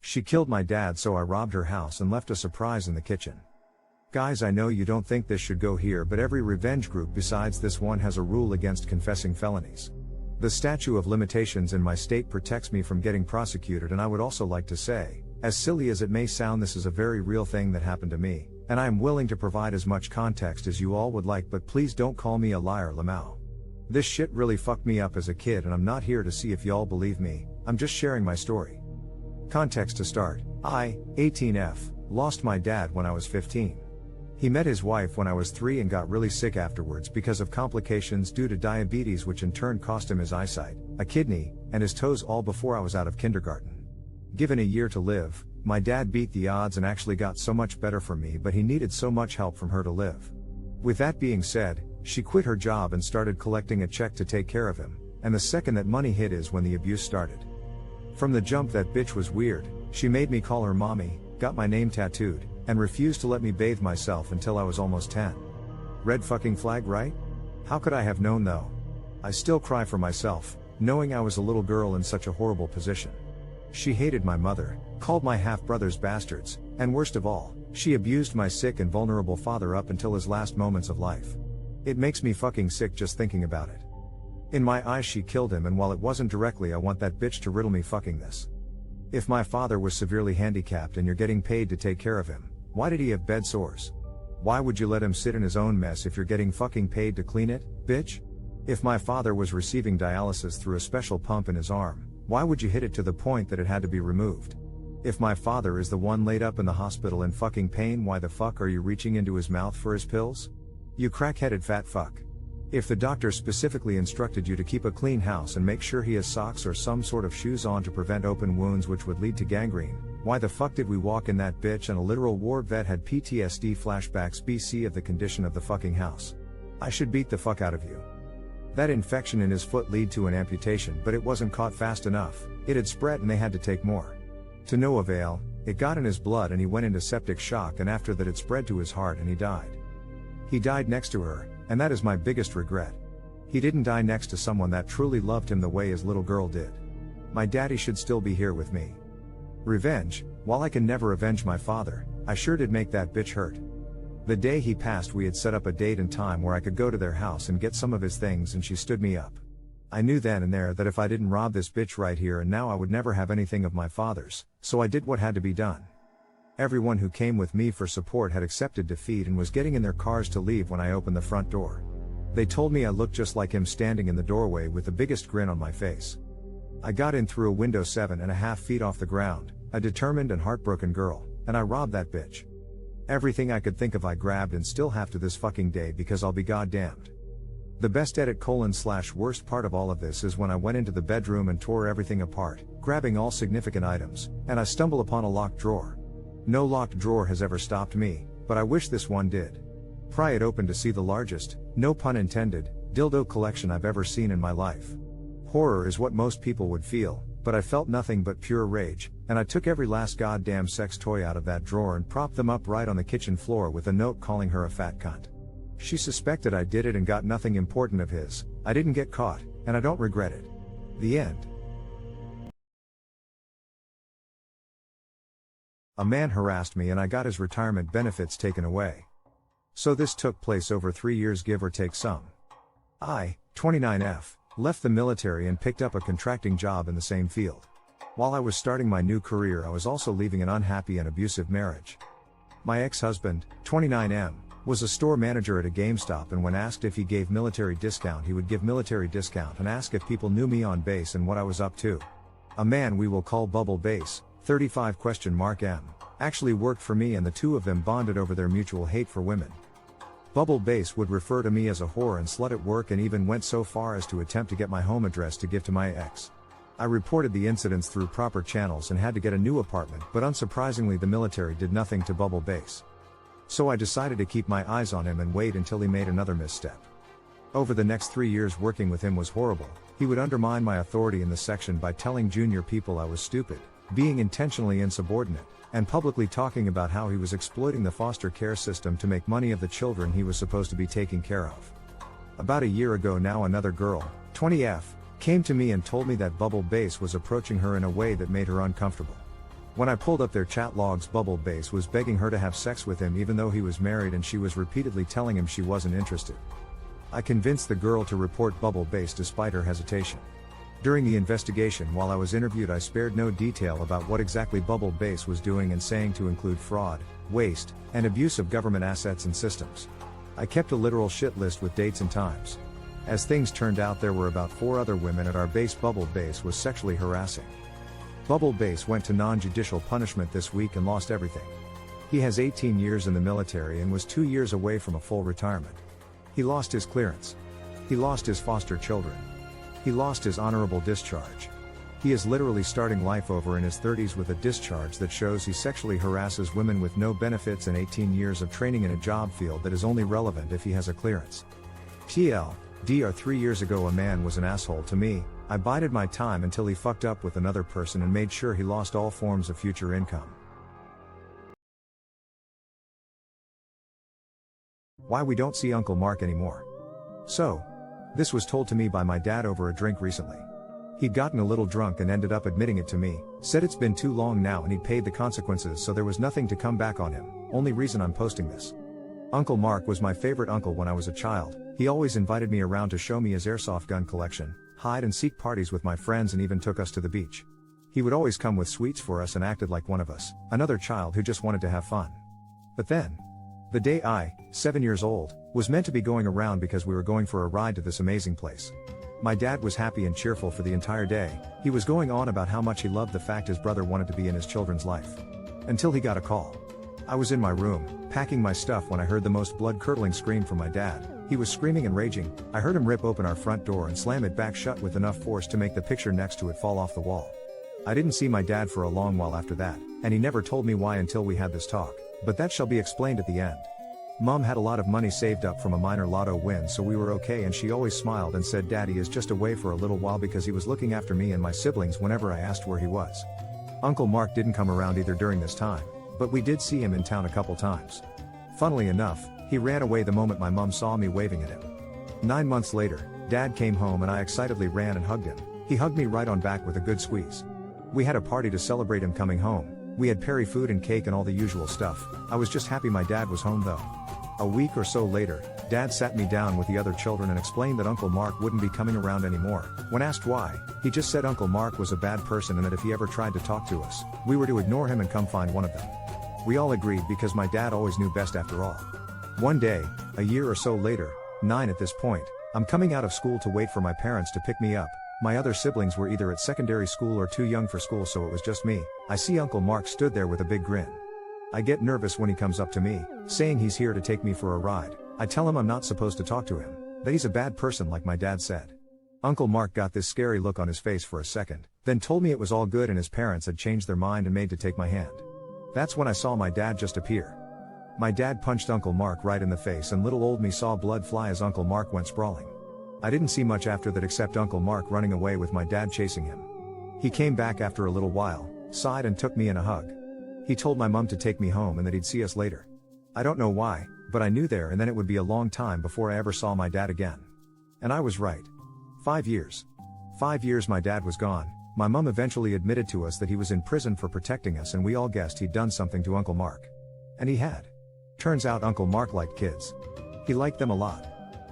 She killed my dad, so I robbed her house and left a surprise in the kitchen. Guys, I know you don't think this should go here, but every revenge group besides this one has a rule against confessing felonies. The statute of limitations in my state protects me from getting prosecuted, and I would also like to say, as silly as it may sound, this is a very real thing that happened to me, and I am willing to provide as much context as you all would like, but please don't call me a liar, Lamau. This shit really fucked me up as a kid, and I'm not here to see if y'all believe me, I'm just sharing my story. Context to start. I, 18F, lost my dad when I was 15. He met his wife when I was 3 and got really sick afterwards because of complications due to diabetes, which in turn cost him his eyesight, a kidney, and his toes, all before I was out of kindergarten. Given a year to live, my dad beat the odds and actually got so much better for me, but he needed so much help from her to live. With that being said, she quit her job and started collecting a check to take care of him, and the second that money hit is when the abuse started. From the jump, that bitch was weird. She made me call her mommy, got my name tattooed, and refused to let me bathe myself until I was almost 10. Red fucking flag, right? How could I have known though? I still cry for myself, knowing I was a little girl in such a horrible position. She hated my mother, called my half-brothers bastards, and worst of all, she abused my sick and vulnerable father up until his last moments of life. It makes me fucking sick just thinking about it. In my eyes, she killed him, and while it wasn't directly, I want that bitch to riddle me fucking this. If my father was severely handicapped and you're getting paid to take care of him, why did he have bed sores? Why would you let him sit in his own mess if you're getting fucking paid to clean it, bitch? If my father was receiving dialysis through a special pump in his arm, why would you hit it to the point that it had to be removed? If my father is the one laid up in the hospital in fucking pain, why the fuck are you reaching into his mouth for his pills? You crack-headed fat fuck. If the doctor specifically instructed you to keep a clean house and make sure he has socks or some sort of shoes on to prevent open wounds which would lead to gangrene, why the fuck did we walk in that bitch and a literal war vet had PTSD flashbacks BC of the condition of the fucking house? I should beat the fuck out of you. That infection in his foot led to an amputation, but it wasn't caught fast enough, it had spread and they had to take more. To no avail, it got in his blood and he went into septic shock, and after that it spread to his heart and he died. He died next to her, and that is my biggest regret. He didn't die next to someone that truly loved him the way his little girl did. My daddy should still be here with me. Revenge, while I can never avenge my father, I sure did make that bitch hurt. The day he passed, we had set up a date and time where I could go to their house and get some of his things, and she stood me up. I knew then and there that if I didn't rob this bitch right here and now, I would never have anything of my father's, so I did what had to be done. Everyone who came with me for support had accepted defeat and was getting in their cars to leave when I opened the front door. They told me I looked just like him, standing in the doorway with the biggest grin on my face. I got in through a window 7.5 feet off the ground, a determined and heartbroken girl, and I robbed that bitch. Everything I could think of I grabbed, and still have to this fucking day, because I'll be goddamned. The best edit : worst part of all of this is when I went into the bedroom and tore everything apart, grabbing all significant items, and I stumble upon a locked drawer. No locked drawer has ever stopped me, but I wish this one did. Pry it open to see the largest, no pun intended, dildo collection I've ever seen in my life. Horror is what most people would feel, but I felt nothing but pure rage, and I took every last goddamn sex toy out of that drawer and propped them up right on the kitchen floor with a note calling her a fat cunt. She suspected I did it and got nothing important of his. I didn't get caught, and I don't regret it. The end. A man harassed me and I got his retirement benefits taken away. So this took place over 3 years, give or take some. I, 29F, left the military and picked up a contracting job in the same field. While I was starting my new career, I was also leaving an unhappy and abusive marriage. My ex-husband, 29M, was a store manager at a GameStop, and when asked if he gave military discount, he would give military discount and ask if people knew me on base and what I was up to. A man we will call Bubble Base, 35M, actually worked for me, and the two of them bonded over their mutual hate for women. Bubble Base would refer to me as a whore and slut at work, and even went so far as to attempt to get my home address to give to my ex. I reported the incidents through proper channels and had to get a new apartment, but unsurprisingly the military did nothing to Bubble Base. So I decided to keep my eyes on him and wait until he made another misstep. Over the next 3 years working with him was horrible. He would undermine my authority in the section by telling junior people I was stupid, being intentionally insubordinate, and publicly talking about how he was exploiting the foster care system to make money of the children he was supposed to be taking care of. About a year ago now, another girl, 20F, came to me and told me that Bubble Base was approaching her in a way that made her uncomfortable. When I pulled up their chat logs, Bubble Bass was begging her to have sex with him even though he was married, and she was repeatedly telling him she wasn't interested. I convinced the girl to report Bubble Bass despite her hesitation. During the investigation, while I was interviewed, I spared no detail about what exactly Bubble Bass was doing and saying to include fraud, waste, and abuse of government assets and systems. I kept a literal shit list with dates and times. As things turned out, there were about 4 other women at our base Bubble Bass was sexually harassing. Bubble Bass went to non-judicial punishment this week and lost everything. He has 18 years in the military and was 2 years away from a full retirement. He lost his clearance. He lost his foster children. He lost his honorable discharge. He is literally starting life over in his 30s with a discharge that shows he sexually harasses women with no benefits and 18 years of training in a job field that is only relevant if he has a clearance. TLDR 3 years ago a man was an asshole to me. I bided my time until he fucked up with another person and made sure he lost all forms of future income. Why we don't see Uncle Mark anymore. So, this was told to me by my dad over a drink recently. He'd gotten a little drunk and ended up admitting it to me, said it's been too long now and he'd paid the consequences, so there was nothing to come back on him. Only reason I'm posting this. Uncle Mark was my favorite uncle when I was a child. He always invited me around to show me his airsoft gun collection, hide and seek parties with my friends, and even took us to the beach. He would always come with sweets for us and acted like one of us, another child who just wanted to have fun. But then, the day I, 7 years old, was meant to be going around because we were going for a ride to this amazing place. My dad was happy and cheerful for the entire day. He was going on about how much he loved the fact his brother wanted to be in his children's life. Until he got a call. I was in my room, packing my stuff, when I heard the most blood-curdling scream from my dad. He was screaming and raging. I heard him rip open our front door and slam it back shut with enough force to make the picture next to it fall off the wall. I didn't see my dad for a long while after that, and he never told me why until we had this talk, but that shall be explained at the end. Mom had a lot of money saved up from a minor lotto win, so we were okay, and she always smiled and said Daddy is just away for a little while because he was looking after me and my siblings whenever I asked where he was. Uncle Mark didn't come around either during this time, but we did see him in town a couple times. Funnily enough, he ran away the moment my mom saw me waving at him. 9 months later, Dad came home and I excitedly ran and hugged him. He hugged me right on back with a good squeeze. We had a party to celebrate him coming home. We had Perry food and cake and all the usual stuff. I was just happy my dad was home though. A week or so later, Dad sat me down with the other children and explained that Uncle Mark wouldn't be coming around anymore. When asked why, he just said Uncle Mark was a bad person and that if he ever tried to talk to us, we were to ignore him and come find one of them. We all agreed because my dad always knew best after all. One day, a year or so later, 9 at this point, I'm coming out of school to wait for my parents to pick me up. My other siblings were either at secondary school or too young for school, so it was just me. I see Uncle Mark stood there with a big grin. I get nervous when he comes up to me, saying he's here to take me for a ride. I tell him I'm not supposed to talk to him, that he's a bad person like my dad said. Uncle Mark got this scary look on his face for a second, then told me it was all good and his parents had changed their mind and made to take my hand. That's when I saw my dad just appear. My dad punched Uncle Mark right in the face and little old me saw blood fly as Uncle Mark went sprawling. I didn't see much after that except Uncle Mark running away with my dad chasing him. He came back after a little while, sighed and took me in a hug. He told my mom to take me home and that he'd see us later. I don't know why, but I knew there and then it would be a long time before I ever saw my dad again. And I was right. 5 years. 5 years my dad was gone. My mom eventually admitted to us that he was in prison for protecting us and we all guessed he'd done something to Uncle Mark. And he had. Turns out Uncle Mark liked kids. He liked them a lot.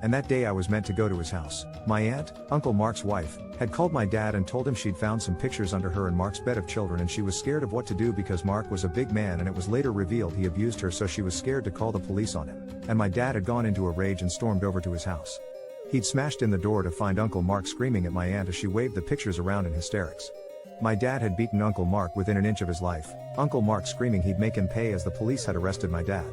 And that day I was meant to go to his house. My aunt, Uncle Mark's wife, had called my dad and told him she'd found some pictures under her and Mark's bed of children and she was scared of what to do because Mark was a big man and it was later revealed he abused her, so she was scared to call the police on him. And my dad had gone into a rage and stormed over to his house. He'd smashed in the door to find Uncle Mark screaming at my aunt as she waved the pictures around in hysterics. My dad had beaten Uncle Mark within an inch of his life, Uncle Mark screaming he'd make him pay as the police had arrested my dad.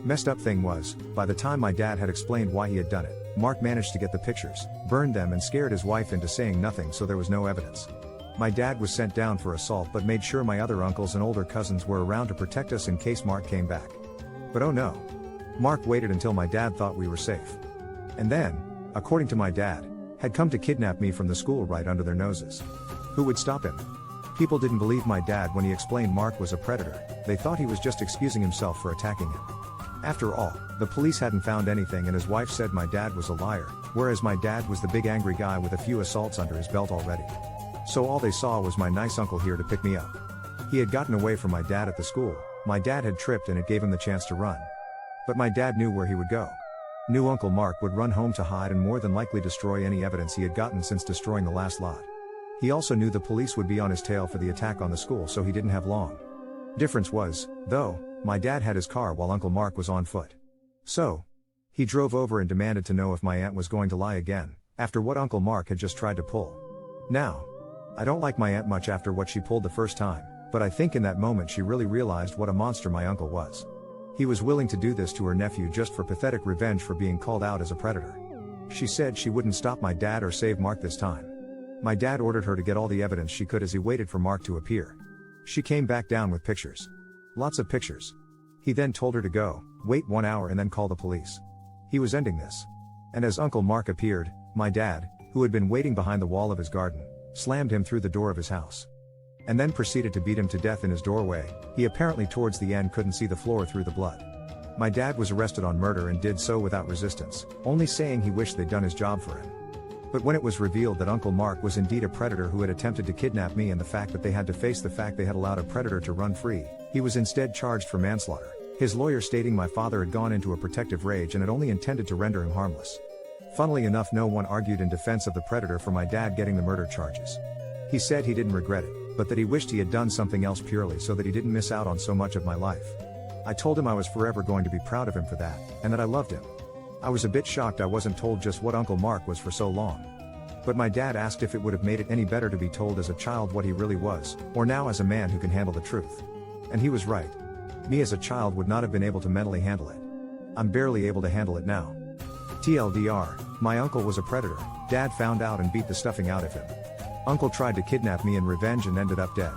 Messed up thing was, by the time my dad had explained why he had done it, Mark managed to get the pictures, burned them and scared his wife into saying nothing, so there was no evidence. My dad was sent down for assault but made sure my other uncles and older cousins were around to protect us in case Mark came back. But oh no. Mark waited until my dad thought we were safe. And then, according to my dad, had come to kidnap me from the school right under their noses. Who would stop him? People didn't believe my dad when he explained Mark was a predator. They thought he was just excusing himself for attacking him. After all, the police hadn't found anything and his wife said my dad was a liar, whereas my dad was the big angry guy with a few assaults under his belt already. So all they saw was my nice uncle here to pick me up. He had gotten away from my dad at the school. My dad had tripped and it gave him the chance to run. But my dad knew where he would go. Knew Uncle Mark would run home to hide and more than likely destroy any evidence he had gotten since destroying the last lot. He also knew the police would be on his tail for the attack on the school, so he didn't have long. Difference was, though, my dad had his car while Uncle Mark was on foot. So, he drove over and demanded to know if my aunt was going to lie again, after what Uncle Mark had just tried to pull. Now, I don't like my aunt much after what she pulled the first time, but I think in that moment she really realized what a monster my uncle was. He was willing to do this to her nephew just for pathetic revenge for being called out as a predator. She said she wouldn't stop my dad or save Mark this time. My dad ordered her to get all the evidence she could as he waited for Mark to appear. She came back down with pictures. Lots of pictures. He then told her to go, wait 1 hour and then call the police. He was ending this. And as Uncle Mark appeared, my dad, who had been waiting behind the wall of his garden, slammed him through the door of his house. And then proceeded to beat him to death in his doorway. He apparently towards the end couldn't see the floor through the blood. My dad was arrested on murder and did so without resistance, only saying he wished they'd done his job for him. But when it was revealed that Uncle Mark was indeed a predator who had attempted to kidnap me and the fact that they had to face the fact they had allowed a predator to run free, he was instead charged for manslaughter, his lawyer stating my father had gone into a protective rage and had only intended to render him harmless. Funnily enough, no one argued in defense of the predator for my dad getting the murder charges. He said he didn't regret it, but that he wished he had done something else purely so that he didn't miss out on so much of my life. I told him I was forever going to be proud of him for that, and that I loved him. I was a bit shocked I wasn't told just what Uncle Mark was for so long. But my dad asked if it would have made it any better to be told as a child what he really was, or now as a man who can handle the truth. And he was right. Me as a child would not have been able to mentally handle it. I'm barely able to handle it now. TLDR, my uncle was a predator. Dad found out and beat the stuffing out of him. Uncle tried to kidnap me in revenge and ended up dead.